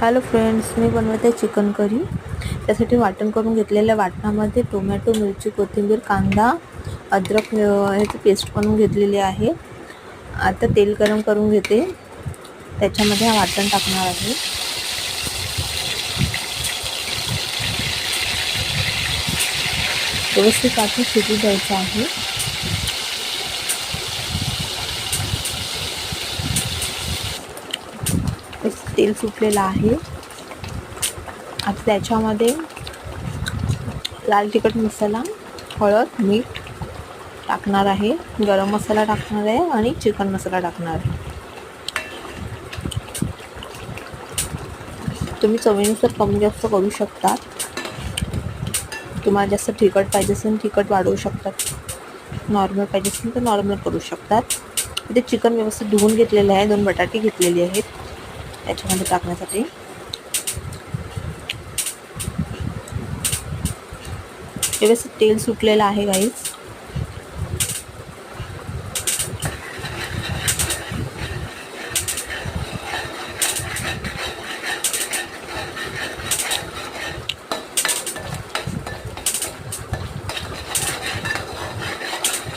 Hello friends, मी बनवते chicken curry. त्यासाठी वाटण करून घेतलेल्या वाटणामध्ये टोमॅटो, मिरची, कोथिंबीर, कांदा, अद्रक ह्याची पेस्ट बनवून घेतलेली आहे. आता तेल गरम करून घेते, त्याच्यामध्ये हा वाटण टाकणार आहे. व्यवस्थित वाटण शिजू द्यायचं आहे. तेल सुटलेलं आहे. आता त्याच्यामध्ये लाल तिखट मसाला, हळद, मीठ टाकणार आहे. गरम मसाला टाकणार आहे आणि चिकन मसाला टाकणार आहे. तुम्ही चवीनुसार कमी जास्त करू शकता. तुम्हाला जास्त तिखट पाहिजे असेल तिखट वाढवू शकतात, नॉर्मल पाहिजे असेल तर नॉर्मल करू शकतात. इथे चिकन व्यवस्थित धुवून घेतलेलं आहे. 2 बटाटे घेतलेले आहेत त्याच्यामध्ये टाकण्यासाठी. व्यवस्थित तेल सुटलेलं आहे गाईज.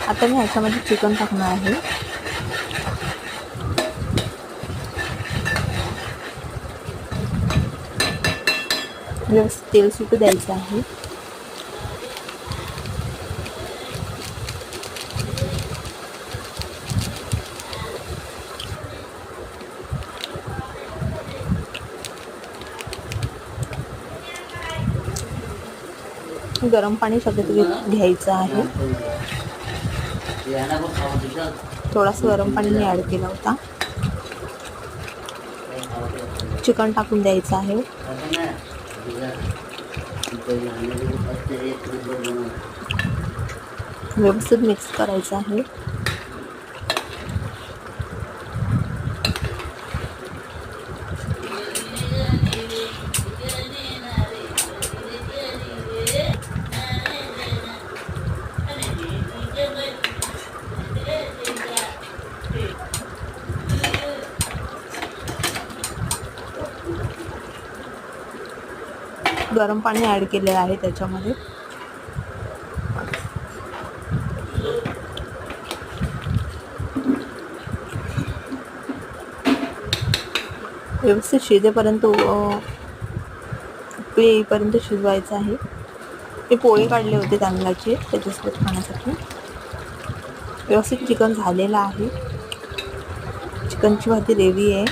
आता मी ह्याच्यामध्ये चिकन टाकणार आहे. व्यवस्थित तेल सुटू द्यायचं आहे. गरम पाणी सगळं घ्यायचं आहे. थोडासा गरम पाणी मी ॲड केला होता. चिकन टाकून द्यायचं आहे. व्यवस्थित मिक्स करायचं आहे. गरम पाणी ॲड केलेलं आहे त्याच्यामध्ये. व्यवस्थित शिजेपर्यंत येईपर्यंत शिजवायचं आहे. मी पोळे काढले होते तांदळाचे त्याच्यासोबत खाण्यासाठी. व्यवस्थित चिकन झालेलं आहे. चिकनची भाजी ग्रेव्ही आहे.